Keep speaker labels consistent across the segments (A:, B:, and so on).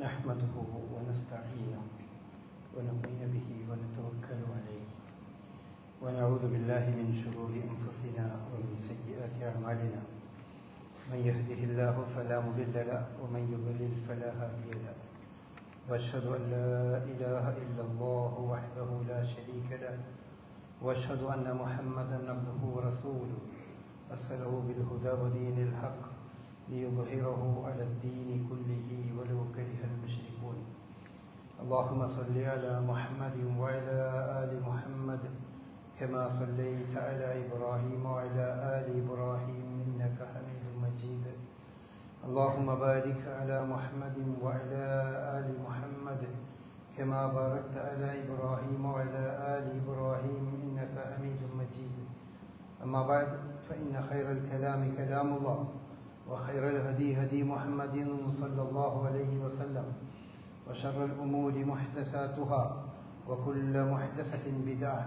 A: نحمده ونستعينه ونؤمن به ونتوكل عليه ونعوذ بالله من شرور أنفسنا ومن سيئات أعمالنا من يهده الله فلا مضل له ومن يضلل فلا هادي له وأشهد أن لا إله إلا الله وحده لا شريك له وأشهد أن محمدا عبده ورسوله أرسله بالهدى ودين الحق ليظهره على الدين كله ولو كره المشركون اللهم صل على محمد وعلى آل محمد كما صليت على إبراهيم وعلى آل إبراهيم إنك حميد مجيد اللهم بارك على محمد وعلى آل محمد كما باركت على إبراهيم وعلى آل إبراهيم إنك حميد مجيد أما بعد فإن خير الكلام كلام الله وخير الهدي هدي محمد صلى الله عليه وسلم وشر الأمور محدثاتها وكل محدثة بدعة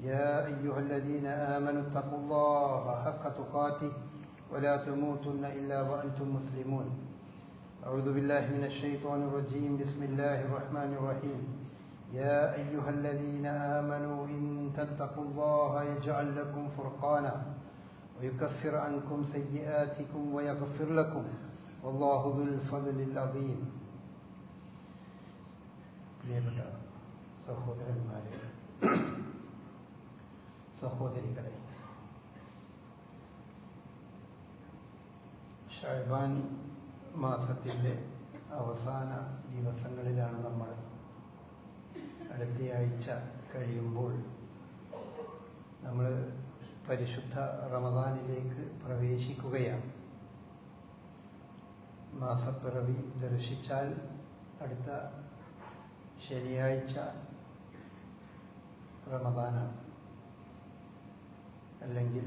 A: يا أيها الذين آمنوا اتقوا الله حق تقاته ولا تموتن إلا وأنتم مسلمون أعوذ بالله من الشيطان الرجيم بسم الله الرحمن الرحيم يا أيها الذين آمنوا إن تتقوا الله يجعل لكم فرقانا ويكفر عنكم سيئاتكم ويغفر لكم والله ذو الفضل العظيم. പ്രിയപ്പെട്ട സഹോദരന്മാരെ, സഹോദരികളെ, ശഅബാൻ മാസത്തിൻ്റെ അവസാന ദിവസങ്ങളിലാണ് നമ്മൾ. അടുത്തയാഴ്ച കഴിയുമ്പോൾ നമ്മൾ പരിശുദ്ധ റമദാനിലേക്ക് പ്രവേശിക്കുകയാണ്. മാസപ്പിറവി ദർശിച്ചാൽ അടുത്ത ശനിയാഴ്ച റമദാനാണ്, അല്ലെങ്കിൽ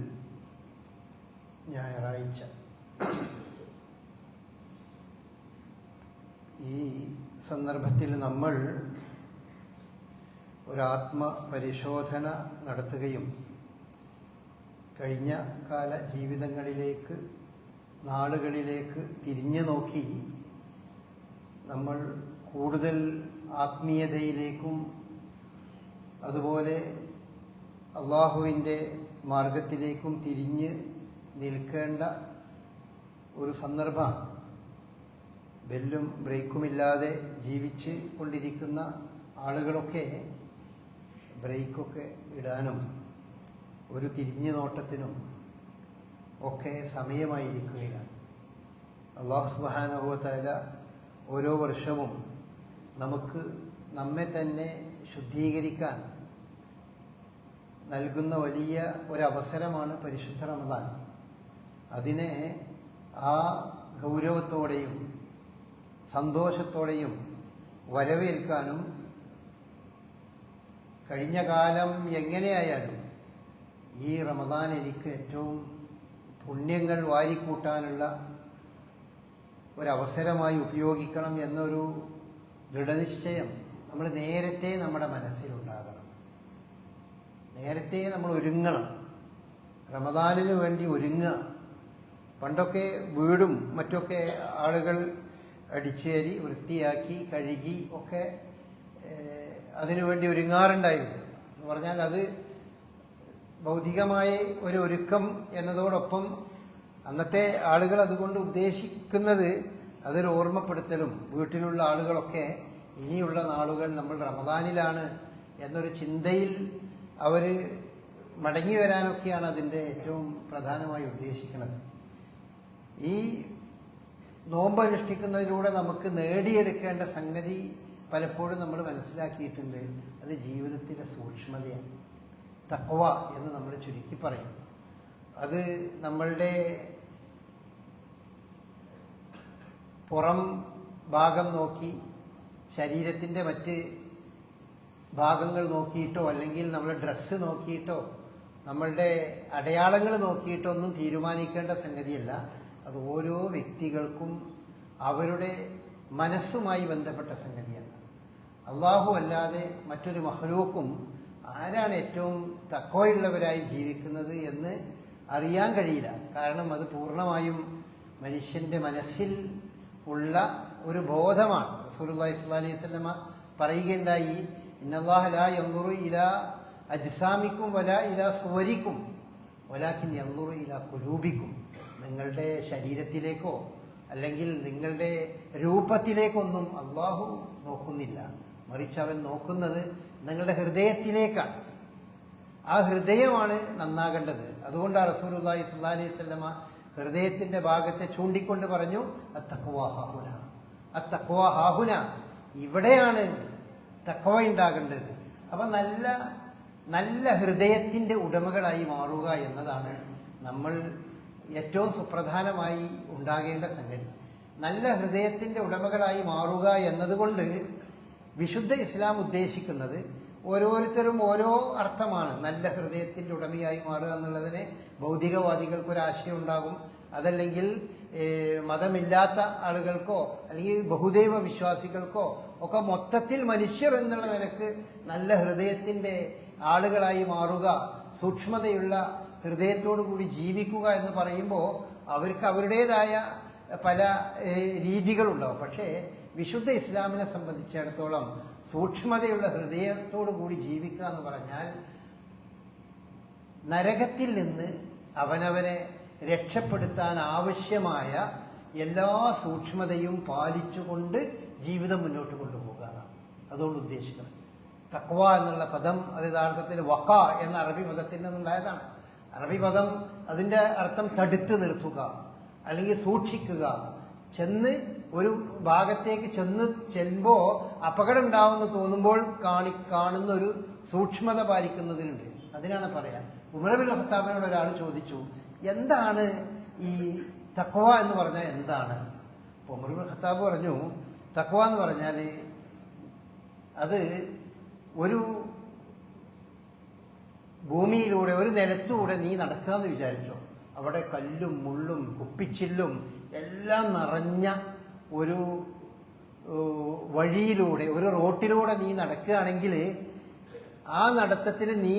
A: ഞായറാഴ്ച. ഈ സന്ദർഭത്തിൽ നമ്മൾ ഒരാത്മപരിശോധന നടത്തുകയും കഴിഞ്ഞ കാല ജീവിതങ്ങളിലേക്ക്, നാളുകളിലേക്ക് തിരിഞ്ഞു നോക്കി നമ്മൾ കൂടുതൽ ആത്മീയതയിലേക്കും അതുപോലെ അള്ളാഹുവിൻ്റെ മാർഗത്തിലേക്കും തിരിഞ്ഞ് നിൽക്കേണ്ട ഒരു സന്ദർഭമാണ്. ബെല്ലും ബ്രേക്കുമില്ലാതെ ജീവിച്ച് കൊണ്ടിരിക്കുന്ന ആളുകളൊക്കെ ബ്രേക്കൊക്കെ ഇടാനും ഒരു തിരിഞ്ഞു നോട്ടത്തിനും ഒക്കെ സമയമായിരിക്കുകയാണ്. അല്ലാഹു സുബ്ഹാനഹു വ തആല ഓരോ വർഷവും നമുക്ക് നമ്മെ തന്നെ ശുദ്ധീകരിക്കാൻ നൽകുന്ന വലിയ ഒരവസരമാണ് പരിശുദ്ധ റമദാൻ. അതിനെ ആ ഗൗരവത്തോടെയും സന്തോഷത്തോടെയും വരവേൽക്കാനും കഴിഞ്ഞ കാലം എങ്ങനെയായാലും ഈ റമദാൻ എനിക്ക് ഏറ്റവും പുണ്യങ്ങൾ വാരിക്കൂട്ടാനുള്ള ഒരവസരമായി ഉപയോഗിക്കണം എന്നൊരു ദൃഢനിശ്ചയം നമ്മൾ നേരത്തെ നമ്മുടെ മനസ്സിലുണ്ടാകണം. നേരത്തെ നമ്മൾ ഒരുങ്ങണം, റമദാനിന് വേണ്ടി ഒരുങ്ങുക. പണ്ടൊക്കെ വീടും മറ്റൊക്കെ ആളുകൾ അടിച്ചേരി വൃത്തിയാക്കി കഴുകി ഒക്കെ അതിനുവേണ്ടി ഒരുങ്ങാറുണ്ടായിരുന്നു. എന്ന് പറഞ്ഞാൽ അത് ഭൗതികമായ ഒരു ഒരുക്കം എന്നതോടൊപ്പം അന്നത്തെ ആളുകൾ അതുകൊണ്ട് ഉദ്ദേശിക്കുന്നത് അതൊരു ഓർമ്മപ്പെടുത്തലും, വീട്ടിലുള്ള ആളുകളൊക്കെ ഇനിയുള്ള നാളുകൾ നമ്മൾ റമദാനിലാണ് എന്നൊരു ചിന്തയിൽ അവർ മടങ്ങി വരാനൊക്കെയാണ് അതിൻ്റെ ഏറ്റവും പ്രധാനമായി ഉദ്ദേശിക്കുന്നത്. ഈ നോമ്പ് അനുഷ്ഠിക്കുന്നതിലൂടെ നമുക്ക് നേടിയെടുക്കേണ്ട സംഗതി പലപ്പോഴും നമ്മൾ മനസ്സിലാക്കിയിട്ടുണ്ട്. അത് ജീവിതത്തിലെ സൂക്ഷ്മതയാണ്, തഖ്വ എന്ന് നമ്മൾ ചുരുക്കി പറയും. അത് നമ്മളുടെ പുറം ഭാഗം നോക്കി, ശരീരത്തിൻ്റെ മറ്റ് ഭാഗങ്ങൾ നോക്കിയിട്ടോ അല്ലെങ്കിൽ നമ്മുടെ ഡ്രസ്സ് നോക്കിയിട്ടോ നമ്മളുടെ അടയാളങ്ങൾ നോക്കിയിട്ടോ ഒന്നും തീരുമാനിക്കേണ്ട സംഗതിയല്ല. അത് ഓരോ വ്യക്തികൾക്കും അവരുടെ മനസ്സുമായി ബന്ധപ്പെട്ട സംഗതിയാണ്. അള്ളാഹു അല്ലാതെ മറ്റൊരു മഖ്ലൂക്കും ആരാണ് ഏറ്റവും തഖ്വയുള്ളവരായി ജീവിക്കുന്നത് എന്ന് അറിയാൻ കഴിയില്ല. കാരണം അത് പൂർണ്ണമായും മനുഷ്യൻ്റെ മനസ്സിൽ ഉള്ള ഒരു ബോധമാണ്. റസൂലുള്ളാഹി സ്വല്ലല്ലാഹി അലൈഹി വസല്ലമ പറയുകയുണ്ടായി, ഇന്നല്ലാഹ ലാ യൻദുറു ഇലാ അജ്സാമിക്കും വലാ ഇലാ സുവരിക്കും വലാകിൻ യൻദുറു ഇലാ ഖുലൂബിക്കും. നിങ്ങളുടെ ശരീരത്തിലേക്കോ അല്ലെങ്കിൽ നിങ്ങളുടെ രൂപത്തിലേക്കൊന്നും അള്ളാഹു നോക്കുന്നില്ല, മറിച്ച് അവൻ നോക്കുന്നത് നിങ്ങളുടെ ഹൃദയത്തിലേക്കാണ്. ആ ഹൃദയമാണ് നന്നാകേണ്ടത്. അതുകൊണ്ടാണ് റസൂലുള്ളാഹി സ്വല്ലല്ലാഹി അലൈഹി വസല്ലമ ഹൃദയത്തിന്റെ ഭാഗത്തെ ചൂണ്ടിക്കൊണ്ട് പറഞ്ഞു, അത്തഖ്വാ ഹാഹുന, അത്തഖ്വാ ഹാഹുന, ഇവിടെയാണ് തഖ്വ ഉണ്ടാകേണ്ടത്. അപ്പൊ നല്ല നല്ല ഹൃദയത്തിന്റെ ഉടമകളായി മാറുക എന്നതാണ് നമ്മൾ ഏറ്റവും സുപ്രധാനമായി ഉണ്ടാകേണ്ട സംഗതി. നല്ല ഹൃദയത്തിന്റെ ഉടമകളായി മാറുക എന്നതുകൊണ്ട് വിശുദ്ധ ഇസ്ലാം ഉദ്ദേശിക്കുന്നത് ഓരോരുത്തരും ഓരോ അർത്ഥമാണ്. നല്ല ഹൃദയത്തിന്റെ ഉടമയായി മാറുക എന്നുള്ളതിന് ഭൗതികവാദികൾക്കൊരാശയം ഉണ്ടാകും, അതല്ലെങ്കിൽ മതമില്ലാത്ത ആളുകൾക്കോ അല്ലെങ്കിൽ ബഹുദൈവ വിശ്വാസികൾക്കോ ഒക്കെ മൊത്തത്തിൽ മനുഷ്യർ എന്നുള്ള നിലക്ക് നല്ല ഹൃദയത്തിന്റെ ആളുകളായി മാറുക, സൂക്ഷ്മതയുള്ള ഹൃദയത്തോടു കൂടി ജീവിക്കുക എന്ന് പറയുമ്പോൾ അവർക്ക് അവരുടേതായ പല രീതികളുണ്ടാവും. പക്ഷേ വിശുദ്ധ ഇസ്ലാമിനെ സംബന്ധിച്ചിടത്തോളം സൂക്ഷ്മതയുള്ള ഹൃദയത്തോടു കൂടി ജീവിക്കുക എന്ന് പറഞ്ഞാൽ നരകത്തിൽ നിന്ന് അവനവനെ രക്ഷപ്പെടുത്താൻ ആവശ്യമായ എല്ലാ സൂക്ഷ്മതയും പാലിച്ചുകൊണ്ട് ജീവിതം മുന്നോട്ട് കൊണ്ടുപോകുക എന്നാണ് അതുകൊണ്ട് ഉദ്ദേശിക്കുന്നത്. തഖ്വ എന്നുള്ള പദം അത് യഥാർത്ഥത്തിൽ വഖ എന്ന അറബി പദത്തിൽ നിന്നുണ്ടായതാണ്. അറബി പദം അതിന്റെ അർത്ഥം തടുത്ത് നിർത്തുക അല്ലെങ്കിൽ സൂക്ഷിക്കുക, ചെന്ന് ഒരു ഭാഗത്തേക്ക് ചെല്ലുമ്പോൾ അപകടം ഉണ്ടാവുമെന്ന് തോന്നുമ്പോൾ കാണുന്ന ഒരു സൂക്ഷ്മത പാലിക്കുന്നതിനുണ്ട്. അതിനാണ് പറയാം. ഉമർ ഇബ്നുൽ ഖത്താബിനോട് ഒരാൾ ചോദിച്ചു, എന്താണ് ഈ തഖ്വ എന്ന് പറഞ്ഞാൽ എന്താണ്? അപ്പോൾ ഉമർ ഇബ്നുൽ ഖത്താബ് പറഞ്ഞു, തഖ്വ എന്ന് പറഞ്ഞാൽ അത് ഒരു ഭൂമിയിലൂടെ ഒരു നിലത്തൂടെ നീ നടക്കുക എന്ന് വിചാരിച്ചോ. അവിടെ കല്ലും മുള്ളും കുപ്പിച്ചില്ലും എല്ലാം നിറഞ്ഞ ഒരു വഴിയിലൂടെ ഒരു റോട്ടിലൂടെ നീ നടക്കുകയാണെങ്കിൽ ആ നടത്തത്തിൽ നീ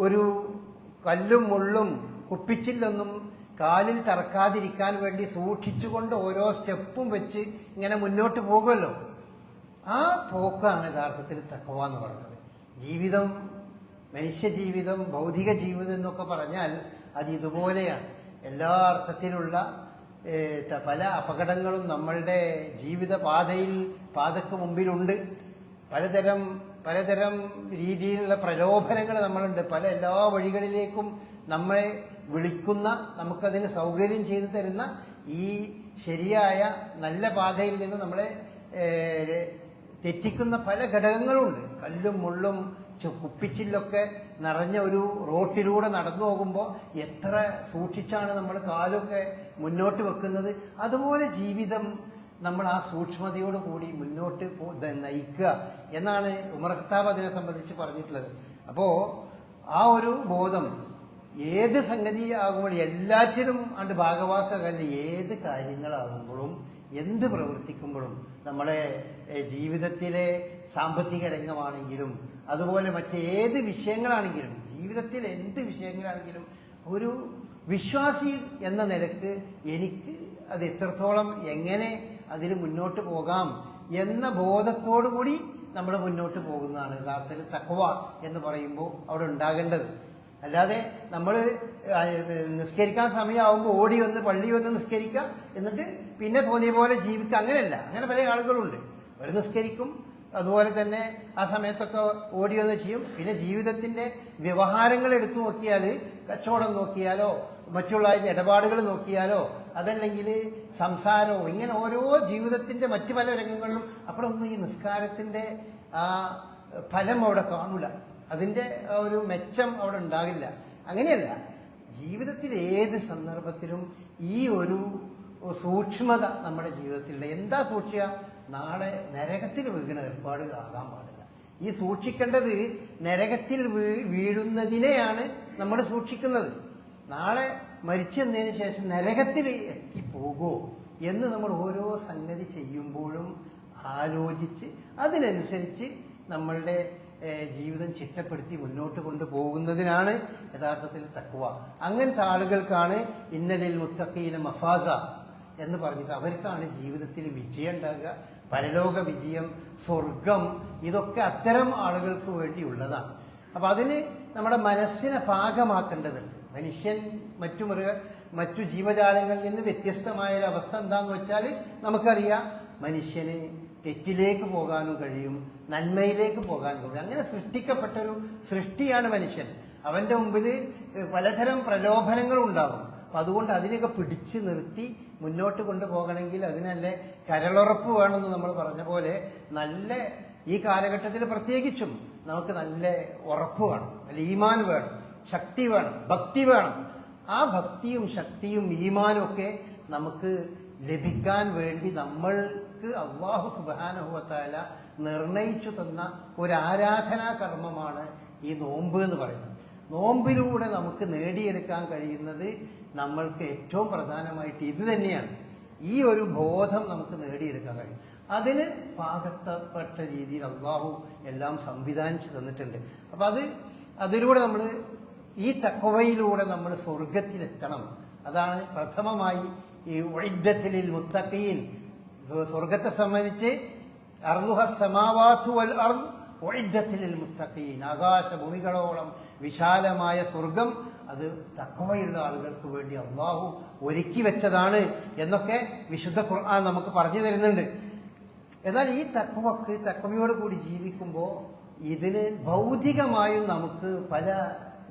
A: ഒരു കല്ലും മുള്ളും കുപ്പിച്ചില്ലൊന്നും കാലിൽ തറക്കാതിരിക്കാൻ വേണ്ടി സൂക്ഷിച്ചുകൊണ്ട് ഓരോ സ്റ്റെപ്പും വെച്ച് ഇങ്ങനെ മുന്നോട്ട് പോകുമല്ലോ. ആ പോക്കാണ് യഥാർത്ഥത്തിൽ തഖ്വ എന്ന് പറയുന്നത്. ജീവിതം, മനുഷ്യജീവിതം, ഭൗതിക ജീവിതം എന്നൊക്കെ പറഞ്ഞാൽ അത് ഇതുപോലെയാണ്. എല്ലാ അർത്ഥത്തിലുള്ള പല അപകടങ്ങളും നമ്മളുടെ ജീവിത പാതയ്ക്ക് മുമ്പിലുണ്ട്. പലതരം രീതിയിലുള്ള പ്രലോഭനങ്ങൾ നമ്മളുണ്ട്. എല്ലാ വഴികളിലേക്കും നമ്മളെ വിളിക്കുന്ന, നമുക്കതിന് സൗകര്യം ചെയ്തു തരുന്ന ഈ ശരിയായ നല്ല പാതയിൽ നിന്ന് നമ്മളെ തെറ്റിക്കുന്ന പല ഘടകങ്ങളുണ്ട്. കല്ലും മുള്ളും കുപ്പിച്ചില്ലൊക്കെ നിറഞ്ഞ ഒരു റോട്ടിലൂടെ നടന്നു പോകുമ്പോൾ എത്ര സൂക്ഷിച്ചാണ് നമ്മൾ കാലൊക്കെ മുന്നോട്ട് വെക്കുന്നത്. അതുപോലെ ജീവിതം നമ്മൾ ആ സൂക്ഷ്മതയോട് കൂടി മുന്നോട്ട് നയിക്കുക എന്നാണ് ഉമർ ഖത്താബ് അതിനെ സംബന്ധിച്ച് പറഞ്ഞിട്ടുള്ളത്. അപ്പോൾ ആ ഒരു ബോധം ഏത് സംഗതി ആകുമ്പോഴും എല്ലാറ്റിനും അണ്ട് ഭാഗവാക്കല്ല, ഏത് കാര്യങ്ങളാകുമ്പോഴും എന്ത് പ്രവർത്തിക്കുമ്പോഴും നമ്മുടെ ജീവിതത്തിലെ സാമ്പത്തിക രംഗമാണെങ്കിലും അതുപോലെ മറ്റേത് വിഷയങ്ങളാണെങ്കിലും ജീവിതത്തിൽ എന്ത് വിഷയങ്ങളാണെങ്കിലും ഒരു വിശ്വാസി എന്ന നിലക്ക് എനിക്ക് അത് എത്രത്തോളം എങ്ങനെ അതിൽ മുന്നോട്ട് പോകാം എന്ന ബോധത്തോടു കൂടി നമ്മൾ മുന്നോട്ട് പോകുന്നതാണ് യഥാർത്ഥത്തിൽ തഖ്വ എന്ന് പറയുമ്പോൾ അവിടെ ഉണ്ടാകേണ്ടത്. അല്ലാതെ നമ്മൾ നിസ്കരിക്കാൻ സമയമാകുമ്പോൾ ഓടി വന്ന് പള്ളി വന്ന് നിസ്കരിക്കുക, എന്നിട്ട് പിന്നെ തോന്നിയ പോലെ ജീവിക്കുക, അങ്ങനെയല്ല. അങ്ങനെ പല ആളുകളുണ്ട്. അവർ നിസ്കരിക്കും, അതുപോലെ തന്നെ ആ സമയത്തൊക്കെ ഓടി വന്ന് ചെയ്യും. പിന്നെ ജീവിതത്തിന്റെ വ്യവഹാരങ്ങൾ എടുത്തു നോക്കിയാൽ, കച്ചവടം നോക്കിയാലോ മറ്റുള്ള ഇടപാടുകൾ നോക്കിയാലോ അതല്ലെങ്കിൽ സംസാരമോ, ഇങ്ങനെ ഓരോ ജീവിതത്തിന്റെ മറ്റു പല രംഗങ്ങളിലും അപ്പോഴൊന്നും ഈ നിസ്കാരത്തിന്റെ ആ ഫലം അവിടെ കാണൂല, അതിന്റെ ഒരു മെച്ചം അവിടെ ഉണ്ടാകില്ല. അങ്ങനെയല്ല, ജീവിതത്തിൽ ഏത് സന്ദർഭത്തിലും ഈ ഒരു സൂക്ഷ്മത നമ്മുടെ ജീവിതത്തിലുണ്ട്. എന്താ സൂക്ഷിക്കുക? നാളെ നരകത്തിൽ വീണ ഏർപ്പാട് ആകാൻ പാടില്ല. ഈ സൂക്ഷിക്കേണ്ടത് നരകത്തിൽ വീഴുന്നതിനെയാണ് നമ്മൾ സൂക്ഷിക്കുന്നത്. നാളെ മരിച്ചതിന് ശേഷം നരകത്തിൽ എത്തിപ്പോകോ എന്ന് നമ്മൾ ഓരോ സംഗതി ചെയ്യുമ്പോഴും ആലോചിച്ച് അതിനനുസരിച്ച് നമ്മളുടെ ജീവിതം ചിട്ടപ്പെടുത്തി മുന്നോട്ട് കൊണ്ടുപോകുന്നതിനാണ് യഥാർത്ഥത്തിൽ തഖ്വ. അങ്ങനത്തെ ആളുകൾക്കാണ് ഇന്നലിൽ മുത്തഖീന മഫാസ എന്ന് പറഞ്ഞിട്ട് അവർക്കാണ് ജീവിതത്തിൽ വിജയം ഉണ്ടാകുക, പരലോക വിജയം, സ്വർഗം, ഇതൊക്കെ അത്തരം ആളുകൾക്ക് വേണ്ടിയുള്ളതാണ്. അപ്പൊ അതിന് നമ്മുടെ മനസ്സിനെ പാകമാക്കേണ്ടതുണ്ട്. മനുഷ്യൻ മറ്റു ജീവജാലങ്ങളിൽ നിന്ന് വ്യത്യസ്തമായ ഒരു അവസ്ഥ എന്താന്ന് വെച്ചാൽ നമുക്കറിയാം, മനുഷ്യന് തെറ്റിലേക്ക് പോകാനും കഴിയും, നന്മയിലേക്ക് പോകാനും കഴിയും. അങ്ങനെ സൃഷ്ടിക്കപ്പെട്ടൊരു സൃഷ്ടിയാണ് മനുഷ്യൻ. അവന്റെ മുമ്പിൽ പലതരം പ്രലോഭനങ്ങളും ഉണ്ടാകും. അപ്പൊ അതുകൊണ്ട് അതിനെയൊക്കെ പിടിച്ചു നിർത്തി മുന്നോട്ട് കൊണ്ടുപോകണമെങ്കിൽ അതിനല്ല കരളുറപ്പ് വേണമെന്ന് നമ്മൾ പറഞ്ഞ പോലെ നല്ല ഈ കാലഘട്ടത്തിൽ പ്രത്യേകിച്ചും നമുക്ക് നല്ല ഉറപ്പ് വേണം, നല്ല ഈമാൻ വേണം, ശക്തി വേണം, ഭക്തി വേണം. ആ ഭക്തിയും ശക്തിയും ഈമാനും ഒക്കെ നമുക്ക് ലഭിക്കാൻ വേണ്ടി നമ്മൾക്ക് അല്ലാഹു സുബ്ഹാനഹു വ തആല നിർണയിച്ചു തന്ന ഒരു ആരാധനാ കർമ്മമാണ് ഈ നോമ്പ് എന്ന് പറയുന്നത്. നോമ്പിലൂടെ നമുക്ക് നേടിയെടുക്കാൻ കഴിയുന്നത് നമ്മൾക്ക് ഏറ്റവും പ്രധാനമായിട്ട് ഇത് തന്നെയാണ്. ഈ ഒരു ബോധം നമുക്ക് നേടിയെടുക്കാൻ കഴിയും. അതിന് പാകത്തപ്പെട്ട രീതിയിൽ അല്ലാഹു എല്ലാം സംവിധാനിച്ചു തന്നിട്ടുണ്ട്. അപ്പൊ അതിലൂടെ നമ്മൾ ഈ തഖ്വയിലൂടെ നമ്മൾ സ്വർഗത്തിലെത്തണം. അതാണ് പ്രഥമമായി ഈ ഉഇദ്ദത്തിൽ മുത്തഖീൻ, സ്വർഗത്തെ സംബന്ധിച്ച് അർളുഹസ് സമാവാതു വൽ അർദ് ഉഇദ്ദത്തിൽ മുത്തഖീൻ, ആകാശഭൂമികളോളം വിശാലമായ സ്വർഗം അത് തഖ്വയുള്ള ആളുകൾക്ക് വേണ്ടി അല്ലാഹു ഒരുക്കി വെച്ചതാണ് എന്നൊക്കെ വിശുദ്ധ ഖുർആൻ നമുക്ക് പറഞ്ഞു തരുന്നുണ്ട്. എന്നാൽ ഈ തഖ്വയോട് കൂടി ജീവിക്കുമ്പോൾ ഇതിന് ഭൗതികമായും നമുക്ക്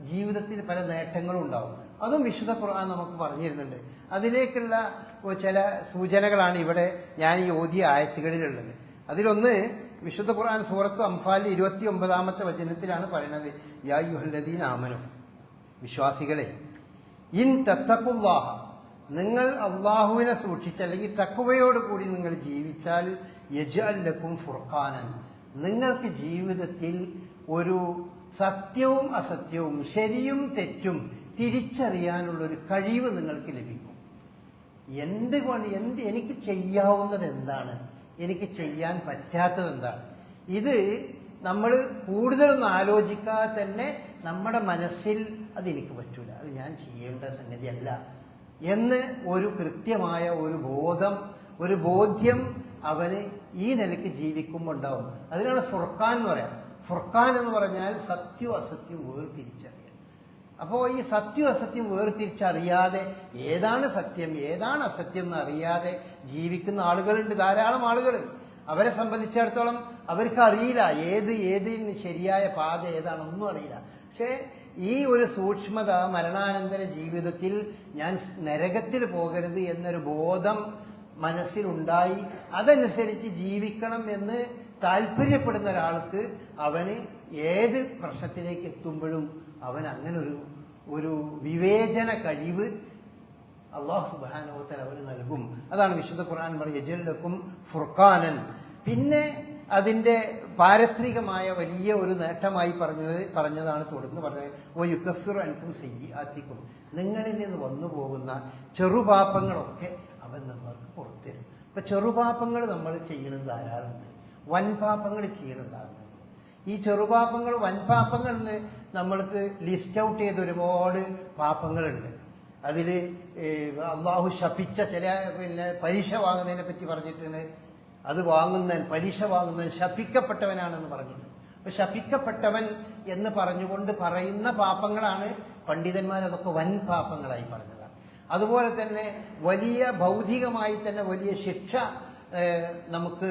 A: ജീവിതത്തിൽ പല നേട്ടങ്ങളും ഉണ്ടാവും. അതും വിശുദ്ധ ഖുർആൻ നമുക്ക് പറഞ്ഞു തരുന്നുണ്ട്. അതിലേക്കുള്ള ചില സൂചനകളാണ് ഇവിടെ ഞാൻ ഈ ഓതിയ ആയത്തുകളിലുള്ളത്. അതിലൊന്ന് വിശുദ്ധ ഖുർആൻ സൂറത്ത് അംഫാൽ 29-ാമത്തെ വചനത്തിലാണ് പറയുന്നത്, യാ അയ്യുഹല്ലദീന ആമനു, വിശ്വാസികളെ, ഇൻ തത്തഖുല്ലാഹ, നിങ്ങൾ അള്ളാഹുവിനെ സൂക്ഷിച്ച് അല്ലെങ്കിൽ തഖ്വയോട് കൂടി നിങ്ങൾ ജീവിച്ചാൽ, യജ്അൽ ലക്കും ഫുർഖാനൻ, നിങ്ങൾക്ക് ജീവിതത്തിൽ ഒരു സത്യവും അസത്യവും ശരിയും തെറ്റും തിരിച്ചറിയാനുള്ളൊരു കഴിവ് നിങ്ങൾക്ക് ലഭിക്കും. എനിക്ക് ചെയ്യാവുന്നത് എന്താണ്, എനിക്ക് ചെയ്യാൻ പറ്റാത്തത് എന്താണ്, ഇത് നമ്മൾ കൂടുതലൊന്നും ആലോചിക്കാതെ തന്നെ നമ്മുടെ മനസ്സിൽ അതെനിക്ക് പറ്റൂല, അത് ഞാൻ ചെയ്യേണ്ട സംഗതിയല്ല എന്ന് ഒരു കൃത്യമായ ഒരു ബോധ്യം അവന് ഈ നിലയ്ക്ക് ജീവിക്കുമ്പോൾ ഉണ്ടാവും. അതിനാണ് ഫുർഖാൻ എന്ന് പറയാം. ഫുർഖാൻ എന്ന് പറഞ്ഞാൽ സത്യവും അസത്യവും വേർതിരിച്ചറിയാം. അപ്പോൾ ഈ സത്യവും അസത്യം വേർതിരിച്ചറിയാതെ ഏതാണ് സത്യം ഏതാണ് അസത്യം എന്ന് അറിയാതെ ജീവിക്കുന്ന ആളുകളുണ്ട്, ധാരാളം ആളുകൾ. അവരെ സംബന്ധിച്ചിടത്തോളം അവർക്ക് അറിയില്ല ഏതിന് ശരിയായ പാത ഏതാണെന്നും അറിയില്ല. പക്ഷേ ഈ ഒരു സൂക്ഷ്മത മരണാനന്തര ജീവിതത്തിൽ ഞാൻ നരകത്തിൽ പോകരുത് എന്നൊരു ബോധം മനസ്സിലുണ്ടായി അതനുസരിച്ച് ജീവിക്കണം എന്ന് താല്പര്യപ്പെടുന്ന ഒരാൾക്ക് അവന് ഏത് പ്രശ്നത്തിലേക്ക് എത്തുമ്പോഴും അവൻ അങ്ങനെ ഒരു വിവേചന കഴിവ് അല്ലാഹു സുബ്ഹാനഹു വ തആല അവന് നൽകും. അതാണ് വിശുദ്ധ ഖുർആൻ പറയുന്നത്, യജ്അൽ ലക്കും ഫുർഖാനൻ. പിന്നെ അതിന്റെ പാരത്രികമായ വലിയ ഒരു നേട്ടമായി പറഞ്ഞതാണ് തുടർന്ന് പറഞ്ഞത്, ഓ യുക്കഫിറു അൻകും സയ്യിആതികും, നിങ്ങളിൽ നിന്ന് വന്നു പോകുന്ന ചെറുപാപങ്ങളൊക്കെ അവൻ നമ്മൾക്ക് പുറത്തരും. ഇപ്പൊ ചെറുപാപങ്ങൾ നമ്മൾ ചെയ്യുന്നത് ധാരാളമുണ്ട്, വൻപാപങ്ങൾ ചെയ്യുന്നത് ധാരാളമുണ്ട്. ഈ ചെറുപാപങ്ങൾ വൻപാപങ്ങളിൽ നമ്മൾക്ക് ലിസ്റ്റ് ഔട്ട് ചെയ്ത ഒരുപാട് പാപങ്ങളുണ്ട്. അതിൽ അള്ളാഹു ശപിച്ച ചില പലിശ വാങ്ങുന്നതിനെ പറ്റി പറഞ്ഞിട്ടുണ്ട്. അത് പലിശ വാങ്ങുന്നവൻ ശപിക്കപ്പെട്ടവനാണെന്ന് പറഞ്ഞിട്ടുണ്ട്. അപ്പൊ ശപിക്കപ്പെട്ടവൻ എന്ന് പറഞ്ഞുകൊണ്ട് പറയുന്ന പാപങ്ങളാണ് പണ്ഡിതന്മാർ അതൊക്കെ വൻ പാപങ്ങളായി പറഞ്ഞതാണ്. അതുപോലെ തന്നെ വലിയ ഭൗതികമായി തന്നെ വലിയ ശിക്ഷ നമുക്ക്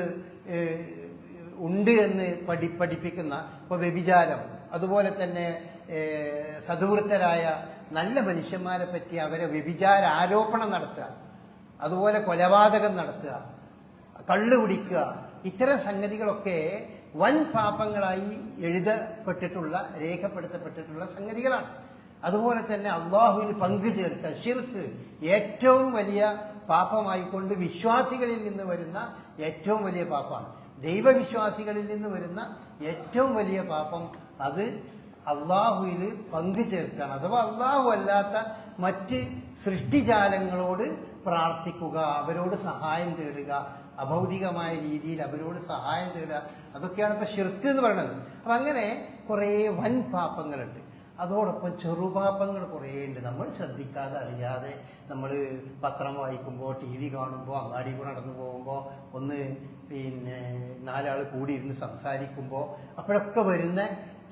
A: ഉണ്ട് എന്ന് പഠിപ്പിക്കുന്ന ഇപ്പോൾ വ്യഭിചാരം, അതുപോലെ തന്നെ സദുവൃത്തരായ നല്ല മനുഷ്യന്മാരെ പറ്റി അവരെ വ്യഭിചാര ആരോപണം നടത്തുക, അതുപോലെ കൊലപാതകം നടത്തുക, കള്ളു കുടിക്കുക, ഇത്തരം സംഗതികളൊക്കെ വൻ പാപങ്ങളായി രേഖപ്പെടുത്തപ്പെട്ടിട്ടുള്ള സംഗതികളാണ്. അതുപോലെ തന്നെ അള്ളാഹുവിൽ പങ്കു ചേർക്കുക, ശിർക്ക്, ഏറ്റവും വലിയ പാപമായിക്കൊണ്ട് വിശ്വാസികളിൽ നിന്ന് വരുന്ന ഏറ്റവും വലിയ പാപമാണ്. ദൈവവിശ്വാസികളിൽ നിന്ന് വരുന്ന ഏറ്റവും വലിയ പാപം അത് അള്ളാഹുവിൽ പങ്കു ചേർക്കുകയാണ്. അഥവാ അള്ളാഹു അല്ലാത്ത മറ്റ് സൃഷ്ടിജാലങ്ങളോട് പ്രാർത്ഥിക്കുക, അവരോട് സഹായം തേടുക, അഭൗതികമായ രീതിയിൽ അവരോട് സഹായം തേടുക, അതൊക്കെയാണ് ഇപ്പൊ ശിർക്ക് എന്ന് പറയുന്നത്. അപ്പൊ അങ്ങനെ കുറേ വൻ പാപങ്ങളുണ്ട്. അതോടൊപ്പം ചെറുപാപങ്ങൾ കുറേ ഉണ്ട്. നമ്മൾ ശ്രദ്ധിക്കാതെ അറിയാതെ നമ്മൾ പത്രം വായിക്കുമ്പോൾ, ടി വി കാണുമ്പോൾ, അങ്ങാടി കൂടെ നടന്നു പോകുമ്പോൾ, ഒന്ന് നാലാൾ കൂടിയിരുന്ന് സംസാരിക്കുമ്പോൾ അപ്പോഴൊക്കെ വരുന്ന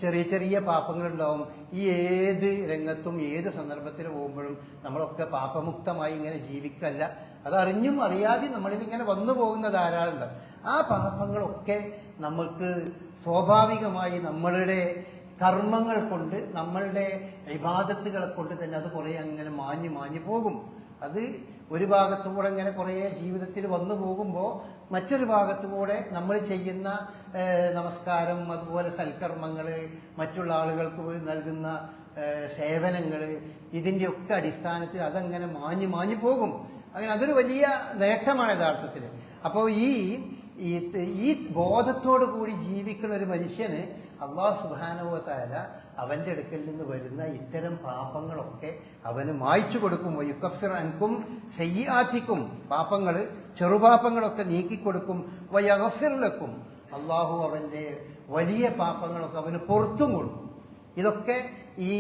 A: ചെറിയ ചെറിയ പാപങ്ങളുണ്ടാവും. ഈ ഏത് രംഗത്തും ഏത് സന്ദർഭത്തിൽ പോകുമ്പോഴും നമ്മളൊക്കെ പാപമുക്തമായി ഇങ്ങനെ ജീവിക്കല്ല. അതറിഞ്ഞും അറിയാതെ നമ്മളിൽ ഇങ്ങനെ വന്നു പോകുന്ന ധാരാളമുണ്ട്. ആ പാപങ്ങളൊക്കെ നമുക്ക് സ്വാഭാവികമായി നമ്മളുടെ കർമ്മങ്ങൾ കൊണ്ട്, നമ്മളുടെ ഇബാദത്തുകളെ കൊണ്ട് തന്നെ അത് കുറേ അങ്ങനെ മാഞ്ഞു പോകും. അത് ഒരു ഭാഗത്തുകൂടെ ഇങ്ങനെ കുറേ ജീവിതത്തിൽ വന്നു പോകുമ്പോൾ മറ്റൊരു ഭാഗത്തുകൂടെ നമ്മൾ ചെയ്യുന്ന നമസ്കാരം, അതുപോലെ സൽക്കർമ്മങ്ങൾ, മറ്റുള്ള ആളുകൾക്ക് നൽകുന്ന സേവനങ്ങൾ, ഇതിൻ്റെയൊക്കെ അടിസ്ഥാനത്തിൽ അതങ്ങനെ മാഞ്ഞു പോകും. അങ്ങനെ അതൊരു വലിയ നേട്ടമാണ് യഥാർത്ഥത്തിൽ. അപ്പോൾ ഈ ബോധത്തോടു കൂടി ജീവിക്കുന്ന ഒരു മനുഷ്യന് അല്ലാഹു സുബ്ഹാനഹു വ തആല അവന്റെ അടുക്കൽ നിന്ന് വരുന്ന ഇത്തരം പാപങ്ങളൊക്കെ അവന് മായ്ച്ചു കൊടുക്കും. യുകഫിർ അൻകും സയ്യിആതിക്കും, പാപങ്ങൾ ചെറുപാപങ്ങളൊക്കെ നീക്കിക്കൊടുക്കും. വയഗ്ഫിർ ലക്കും, അള്ളാഹു അവന്റെ വലിയ പാപങ്ങളൊക്കെ അവന് പുറത്തും കൊടുക്കും. ഇതൊക്കെ ഈ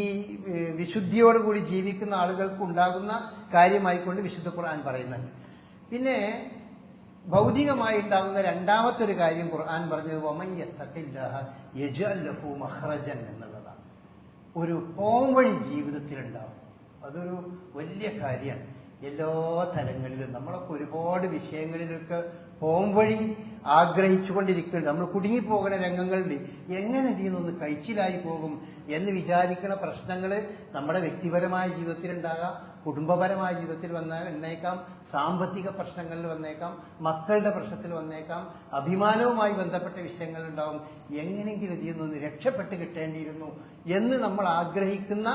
A: വിശുദ്ധിയോടുകൂടി ജീവിക്കുന്ന ആളുകൾക്ക് ഉണ്ടാകുന്ന കാര്യമായിക്കൊണ്ട് വിശുദ്ധ ഖുർആൻ പറയുന്നുണ്ട്. പിന്നെ ഭൗതികമായി ഉണ്ടാകുന്ന രണ്ടാമത്തെ ഒരു കാര്യം ഖുർആൻ പറഞ്ഞത് വമൻ യത്തഖില്ലാഹ യജ്അൽ ലഹു മഖ്റജൻ എന്നുള്ളതാണ്. ഒരു പോംവഴി ജീവിതത്തിലുണ്ടാവും. അതൊരു വലിയ കാര്യമാണ്. എല്ലാ തലങ്ങളിലും നമ്മളൊക്കെ ഒരുപാട് വിഷയങ്ങളിലൊക്കെ പോംവഴി ആഗ്രഹിച്ചുകൊണ്ടിരിക്കുന്നുണ്ട്. നമ്മൾ കുടുങ്ങിപ്പോകുന്ന രംഗങ്ങളുണ്ട്. എങ്ങനെ ഇതിനൊന്ന് കഴിച്ചിലായി പോകും എന്ന് വിചാരിക്കുന്ന പ്രശ്നങ്ങൾ നമ്മുടെ വ്യക്തിപരമായ ജീവിതത്തിലുണ്ടാകാം, കുടുംബപരമായ ജീവിതത്തിൽ വന്നേക്കാം, സാമ്പത്തിക പ്രശ്നങ്ങളിൽ വന്നേക്കാം, മക്കളുടെ പ്രശ്നത്തിൽ വന്നേക്കാം, അഭിമാനവുമായി ബന്ധപ്പെട്ട വിഷയങ്ങളുണ്ടാവും. എങ്ങനെയെങ്കിലും ഇതിൽ നിന്ന് രക്ഷപ്പെട്ട് കിട്ടേണ്ടിയിരുന്നു എന്ന് നമ്മൾ ആഗ്രഹിക്കുന്ന,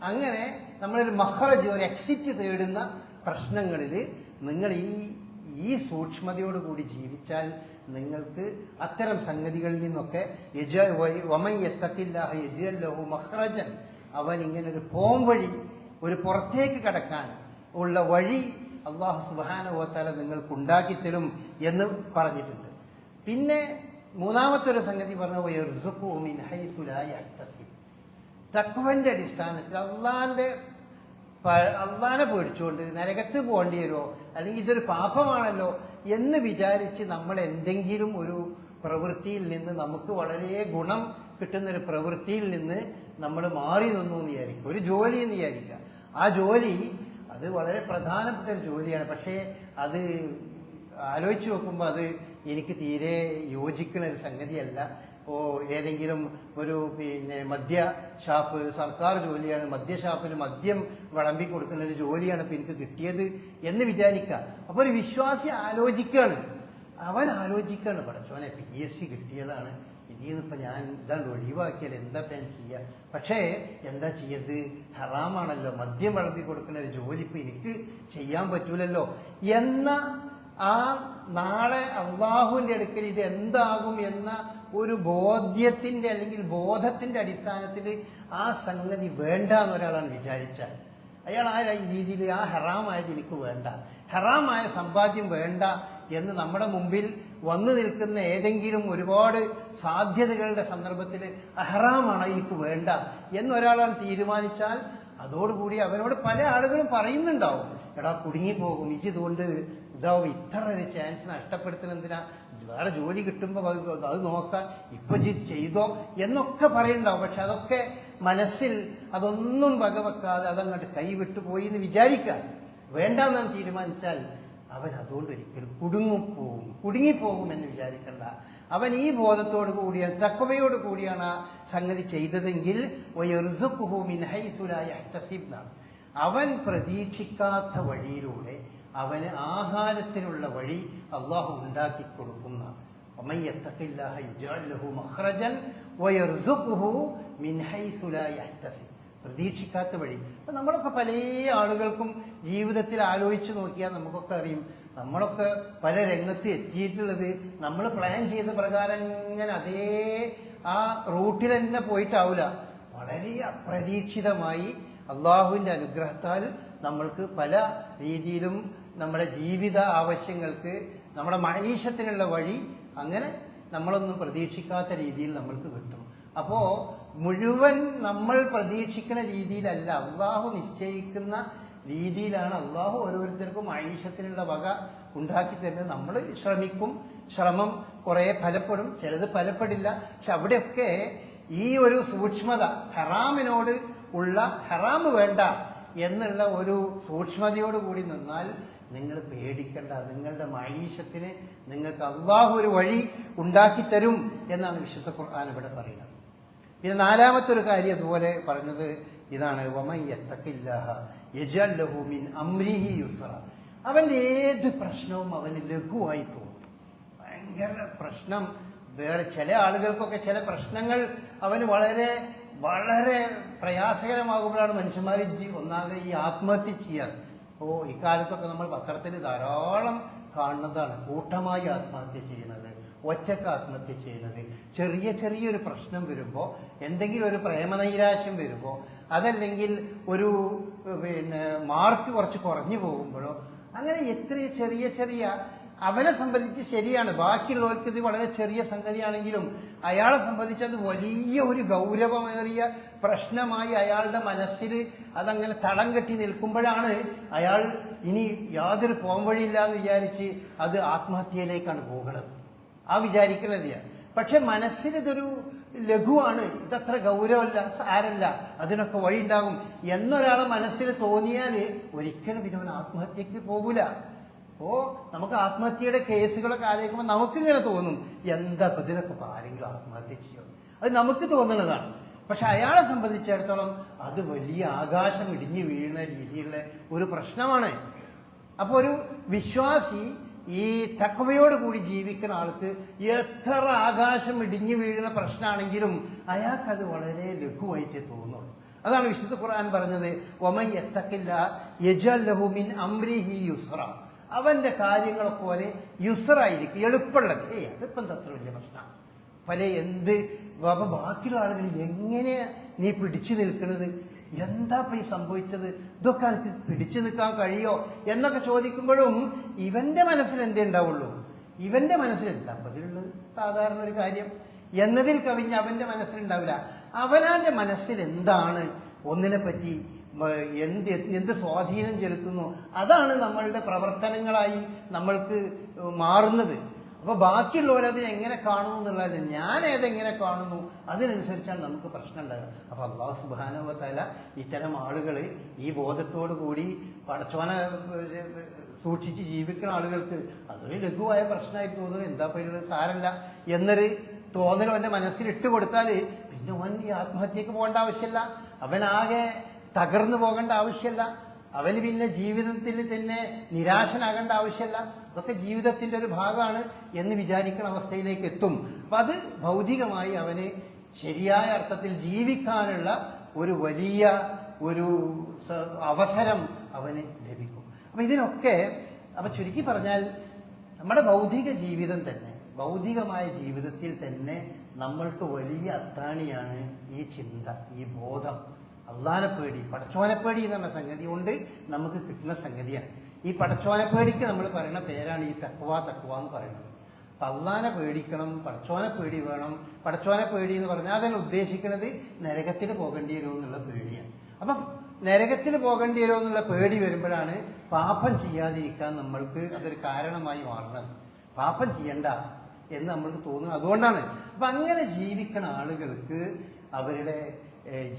A: അങ്ങനെ നമ്മളൊരു മഖ്റജ്, ഒരു എക്സിറ്റ് തേടുന്ന പ്രശ്നങ്ങളിൽ നിങ്ങൾ ഈ സൂക്ഷ്മതയോടുകൂടി ജീവിച്ചാൽ നിങ്ങൾക്ക് അത്തരം സംഗതികളിൽ നിന്നൊക്കെ വമൻ യത്തഖില്ലാഹ യജ്അൽ ലഹു മഖ്റജൻ, അവൻ ഇങ്ങനെ ഒരു പോംവഴി, ഒരു പുറത്തേക്ക് കടക്കാൻ ഉള്ള വഴി അല്ലാഹു സുബ്ഹാനഹു വ തആല നിങ്ങൾക്ക് ഉണ്ടാക്കിത്തരും എന്ന് പറഞ്ഞിട്ടുണ്ട്. പിന്നെ മൂന്നാമത്തെ ഒരു സംഗതി പറഞ്ഞ വയർസുഖു മിൻ ഹൈസു ലാ യഹ്തസിബ്, തഖ്വന്റെ അടിസ്ഥാനത്തിൽ അള്ളാനെ പേടിച്ചുകൊണ്ട് നരകത്ത് പോകേണ്ടി വരുമോ, അല്ലെങ്കിൽ ഇതൊരു പാപമാണല്ലോ എന്ന് വിചാരിച്ച് നമ്മൾ എന്തെങ്കിലും ഒരു പ്രവൃത്തിയിൽ നിന്ന്, നമുക്ക് വളരെ ഗുണം കിട്ടുന്നൊരു പ്രവൃത്തിയിൽ നിന്ന് നമ്മൾ മാറി നിന്നു എന്ന് വിചാരിക്കുക. ഒരു ജോലി എന്ന് വിചാരിക്കുക. ആ ജോലി അത് വളരെ പ്രധാനപ്പെട്ട ഒരു ജോലിയാണ്. പക്ഷേ അത് ആലോചിച്ച് നോക്കുമ്പോൾ അത് എനിക്ക് തീരെ യോജിക്കുന്ന ഒരു സംഗതിയല്ല. ഏതെങ്കിലും ഒരു മദ്യ ഷാപ്പ്, സർക്കാർ ജോലിയാണ്, മദ്യഷാപ്പിന് മദ്യം വിളമ്പി കൊടുക്കുന്ന ഒരു ജോലിയാണ് ഇപ്പം എനിക്ക് കിട്ടിയത് എന്ന് വിചാരിക്കുക. അപ്പോൾ ഒരു വിശ്വാസി ആലോചിക്കുകയാണ്, അവൻ ആലോചിക്കുകയാണ്, പടച്ചോനെ PSC കിട്ടിയതാണ്, ഇതിൽ നിന്നിപ്പോൾ ഞാൻ ഇതാണ്ട് ഒഴിവാക്കിയാൽ എന്താ ഞാൻ ചെയ്യുക? പക്ഷേ എന്താ ചെയ്യത്? ഹറാമാണല്ലോ, മദ്യം വിളമ്പി കൊടുക്കുന്ന ഒരു ജോലി ഇപ്പം എനിക്ക് ചെയ്യാൻ പറ്റൂലല്ലോ എന്ന ആ നാളെ അള്ളാഹുവിൻ്റെ അടുക്കൽ ഇത് എന്താകും എന്ന ഒരു ബോധ്യത്തിന്റെ അല്ലെങ്കിൽ ബോധത്തിന്റെ അടിസ്ഥാനത്തിൽ ആ സംഗതി വേണ്ട എന്നൊരാളാണ് വിചാരിച്ചാൽ, അയാൾ ആ രീതിയിൽ ആ ഹറാമായത് എനിക്ക് വേണ്ട, ഹറാമായ സമ്പാദ്യം വേണ്ട എന്ന് നമ്മുടെ മുമ്പിൽ വന്നു നിൽക്കുന്ന ഏതെങ്കിലും ഒരുപാട് സാധ്യതകളുടെ സന്ദർഭത്തിൽ ഹറാമാണ് എനിക്ക് വേണ്ട എന്നൊരാളാണ് തീരുമാനിച്ചാൽ, അതോടുകൂടി അവനോട് പല ആളുകളും പറയുന്നുണ്ടാവും, എടാ കുടുങ്ങിപ്പോകും, ഇതുകൊണ്ട് ഇതാവും, ഇത്ര ഒരു ചാൻസ് നഷ്ടപ്പെടുത്തുന്ന എന്തിനാ, വേറെ ജോലി കിട്ടുമ്പോൾ അത് നോക്കാൻ ഇപ്പൊ ചെയ്തോ എന്നൊക്കെ പറയുന്നുണ്ടാവും. പക്ഷെ അതൊക്കെ മനസ്സിൽ അതൊന്നും വകവെക്കാതെ അതങ്ങോട്ട് കൈവിട്ടു പോയി എന്ന് വിചാരിക്കാൻ വേണ്ടെന്നാണ് തീരുമാനിച്ചാൽ അവൻ അതുകൊണ്ട് ഒരിക്കലും കുടുങ്ങിപ്പോകും എന്ന് വിചാരിക്കണ്ട. അവൻ ഈ ബോധത്തോടു കൂടിയാണ്, തഖ്വയോട് കൂടിയാണ് ആ സംഗതി ചെയ്തതെങ്കിൽ അവൻ പ്രതീക്ഷിക്കാത്ത വഴിയിലൂടെ അവന് ആഹാരത്തിനുള്ള വഴി അള്ളാഹു ഉണ്ടാക്കി കൊടുക്കുന്ന, പ്രതീക്ഷിക്കാത്ത വഴി. അപ്പൊ നമ്മളൊക്കെ പല ആളുകൾക്കും ജീവിതത്തിൽ ആലോചിച്ച് നോക്കിയാൽ നമുക്കൊക്കെ അറിയും, നമ്മളൊക്കെ പല രംഗത്ത് എത്തിയിട്ടുള്ളത് നമ്മൾ പ്ലാൻ ചെയ്ത പ്രകാരം ഇങ്ങനെ അതേ ആ റൂട്ടിൽ തന്നെ പോയിട്ടാവില്ല. വളരെ അപ്രതീക്ഷിതമായി അള്ളാഹുവിൻ്റെ അനുഗ്രഹത്താൽ നമ്മൾക്ക് പല രീതിയിലും നമ്മുടെ ജീവിത ആവശ്യങ്ങൾക്ക്, നമ്മുടെ മഈശത്തിനുള്ള വഴി അങ്ങനെ നമ്മളൊന്നും പ്രതീക്ഷിക്കാത്ത രീതിയിൽ നമ്മൾക്ക് കിട്ടും. അപ്പോ മുഴുവൻ നമ്മൾ പ്രതീക്ഷിക്കുന്ന രീതിയിലല്ല, അള്ളാഹു നിശ്ചയിക്കുന്ന രീതിയിലാണ് അള്ളാഹു ഓരോരുത്തർക്കും ആയിഷത്തിനുള്ള വക ഉണ്ടാക്കി തരുന്നത്. നമ്മൾ ശ്രമിക്കും, ശ്രമം കുറെ ഫലപ്പെടും, ചിലത് ഫലപ്പെടില്ല. പക്ഷെ അവിടെയൊക്കെ ഈ ഒരു സൂക്ഷ്മത, ഹറാമിനോട് ഉള്ള ഹറാമ് വേണ്ട എന്നുള്ള ഒരു സൂക്ഷ്മതയോടുകൂടി നിന്നാൽ നിങ്ങൾ പേടിക്കേണ്ട, നിങ്ങളുടെ മഈശത്തിന് നിങ്ങൾക്ക് അള്ളാഹു ഒരു വഴി ഉണ്ടാക്കി തരും എന്നാണ് വിശുദ്ധ ഖുർആൻ ഇവിടെ പറയുന്നത്. പിന്നെ നാലാമത്തെ ഒരു കാര്യം അതുപോലെ പറഞ്ഞത് ഇതാണ്, വമൻ യത്തഖില്ലാഹ യജ്അൽ ലഹു മിൻ അംരിഹി യുസ്റ. അവന്റെ ഏത് പ്രശ്നവും അവന് ലഘുവായി തോന്നും. ഭയങ്കര പ്രശ്നം, വേറെ ചില ആളുകൾക്കൊക്കെ ചില പ്രശ്നങ്ങൾ അവന് വളരെ വളരെ പ്രയാസകരമാകുമ്പോഴാണ് മനുഷ്യന്മാർ ഒന്നാകെ ഈ ആത്മഹത്യ ചെയ്യാൻ. ഇക്കാലത്തൊക്കെ നമ്മൾ പത്രത്തിൽ ധാരാളം കാണുന്നതാണ് കൂട്ടമായി ആത്മഹത്യ ചെയ്യുന്നത്, ഒറ്റക്ക് ആത്മഹത്യ ചെയ്യുന്നത്. ചെറിയൊരു പ്രശ്നം വരുമ്പോൾ, എന്തെങ്കിലും ഒരു പ്രേമനൈരാശ്യം വരുമ്പോൾ, അതല്ലെങ്കിൽ ഒരു മാർക്ക് കുറച്ച് കുറഞ്ഞു പോകുമ്പോഴോ, അങ്ങനെ എത്ര ചെറിയ അവനെ സംബന്ധിച്ച് ശരിയാണ്, ബാക്കിയുള്ളവർക്ക് ഇത് വളരെ ചെറിയ സംഗതിയാണെങ്കിലും അയാളെ സംബന്ധിച്ച് അത് വലിയ ഒരു ഗൗരവമേറിയ പ്രശ്നമായി അയാളുടെ മനസ്സിൽ അതങ്ങനെ തളം കെട്ടി നിൽക്കുമ്പോഴാണ് അയാൾ ഇനി യാതൊരു പോംവഴിയില്ലാന്ന് വിചാരിച്ച് അത് ആത്മഹത്യയിലേക്കാണ് പോകുന്നത്. ആ വിചാരിക്കുന്നത്. പക്ഷെ മനസ്സിൽ ഇതൊരു ലഘുവാണ്, ഇതത്ര ഗൗരവമല്ല, സാരല്ല, അതിനൊക്കെ വഴി ഉണ്ടാകും എന്നൊരാളെ മനസ്സിൽ തോന്നിയാൽ ഒരിക്കലും പിന്നെ അവൻ ആത്മഹത്യക്ക് പോകൂല. നമുക്ക് ആത്മഹത്യയുടെ കേസുകളൊക്കെ ആലോചിക്കുമ്പോൾ നമുക്കിങ്ങനെ തോന്നും, എന്താ ഇതിനൊക്കെ ആരെങ്കിലും ആത്മഹത്യ ചെയ്യും, അത് നമുക്ക് തോന്നുന്നതാണ്. പക്ഷെ അയാളെ സംബന്ധിച്ചിടത്തോളം അത് വലിയ ആകാശം ഇടിഞ്ഞു വീഴുന്ന രീതിയിലുള്ള ഒരു പ്രശ്നമാണ്. അപ്പൊ ഒരു വിശ്വാസി ഈ തഖ്വയോട് കൂടി ജീവിക്കുന്ന ആൾക്ക് എത്ര ആകാശം ഇടിഞ്ഞു വീഴുന്ന പ്രശ്നമാണെങ്കിലും അയാൾക്കത് വളരെ ലഘുവായിട്ടേ തോന്നുള്ളൂ. അതാണ് വിശുദ്ധ ഖുർആൻ പറഞ്ഞത്, വമൻ യത്തഖില്ലാഹ യജ്അൽ ലഹു മിൻ അംരിഹി യുസ്റ. അവന്റെ കാര്യങ്ങളൊക്കെ പോലെ യുസറായിരിക്കും, എളുപ്പമുള്ളത്. അതിപ്പം അത്ര വലിയ പ്രശ്നമാണ്. ബാക്കിയുള്ള ആളുകൾ എങ്ങനെയാ നീ പിടിച്ചു നിൽക്കുന്നത്, എന്താ ഈ സംഭവിച്ചത്, ഇതൊക്കെ എനിക്ക് പിടിച്ചു നിൽക്കാൻ കഴിയോ എന്നൊക്കെ ചോദിക്കുമ്പോഴും ഇവന്റെ മനസ്സിൽ എന്തേ ഉണ്ടാവുള്ളൂ, ഇവന്റെ മനസ്സിൽ എന്താ അതിലുള്ളത്, സാധാരണ ഒരു കാര്യം എന്നതിൽ കവിഞ്ഞ് അവന്റെ മനസ്സിലുണ്ടാവില്ല. അവനാന്റെ മനസ്സിൽ എന്താണ്, ഒന്നിനെ പറ്റി എന്ത് സ്വാധീനം ചെലുത്തുന്നു, അതാണ് നമ്മളുടെ പ്രവർത്തനങ്ങളായി നമ്മൾക്ക് മാറുന്നത്. അപ്പൊ ബാക്കിയുള്ളവരതിനെ എങ്ങനെ കാണുന്നു എന്നുള്ളതല്ല, ഞാൻ ഏതെങ്ങനെ കാണുന്നു അതിനനുസരിച്ചാണ് നമുക്ക് പ്രശ്നം ഉണ്ടാകുക. അപ്പൊ അല്ലാഹു സുബ്ഹാനഹു വ തആല ഇത്തരം ആളുകൾ ഈ ബോധത്തോടു കൂടി പടച്ചോനെ സൂക്ഷിച്ച് ജീവിക്കുന്ന ആളുകൾക്ക് അതൊരു ലഘുവായ പ്രശ്നമായി തോന്നുന്നു, എന്താ പേരുള്ളത്, സാരല്ല എന്നൊരു തോന്നലും അവന്റെ മനസ്സിൽ ഇട്ട് കൊടുത്താൽ പിന്നെ അവൻ ഈ ആത്മഹത്യക്ക് പോകേണ്ട ആവശ്യമില്ല, അവനാകെ തകർന്നു പോകേണ്ട ആവശ്യമില്ല, അവന് പിന്നെ ജീവിതത്തിൽ തന്നെ നിരാശനാകേണ്ട ആവശ്യമില്ല. അതൊക്കെ ജീവിതത്തിന്റെ ഒരു ഭാഗമാണ് എന്ന് വിചാരിക്കുന്ന അവസ്ഥയിലേക്ക് എത്തും. അപ്പൊ അത് ഭൗതികമായി അവന് ശരിയായ അർത്ഥത്തിൽ ജീവിക്കാനുള്ള ഒരു വലിയ ഒരു അവസരം അവന് ലഭിക്കും. അപ്പൊ ഇതിനൊക്കെ ചുരുക്കി പറഞ്ഞാൽ നമ്മുടെ ഭൗതിക ജീവിതം തന്നെ, ഭൗതികമായ ജീവിതത്തിൽ തന്നെ നമ്മൾക്ക് വലിയ അത്താണിയാണ് ഈ ചിന്ത, ഈ ബോധം. അള്ളാനെപ്പേടി, പടച്ചോനെപ്പേടി എന്ന് പറഞ്ഞ സംഗതി കൊണ്ട് നമുക്ക് കിട്ടുന്ന സംഗതിയാണ്. ഈ പടച്ചോനെപ്പേടിക്ക് നമ്മൾ പറയുന്ന പേരാണ് ഈ തഖ്വ എന്ന് പറയുന്നത്. അപ്പൊ അള്ളാനെ പേടിക്കണം, പടച്ചോനെ പേടി വേണം. പടച്ചോനെ പേടി എന്ന് പറഞ്ഞാൽ അതിനെ ഉദ്ദേശിക്കുന്നത് നരകത്തിന് പോകേണ്ടി വരുമോ എന്നുള്ള പേടിയാണ്. അപ്പം നരകത്തിന് പോകേണ്ടി വരുമോ എന്നുള്ള പേടി വരുമ്പോഴാണ് പാപം ചെയ്യാതിരിക്കാൻ നമ്മൾക്ക് അതൊരു കാരണമായി മാറുന്നത്. പാപം ചെയ്യണ്ട എന്ന് നമ്മൾക്ക് തോന്നുന്നത് അതുകൊണ്ടാണ്. അപ്പൊ അങ്ങനെ ജീവിക്കുന്ന ആളുകൾക്ക് അവരുടെ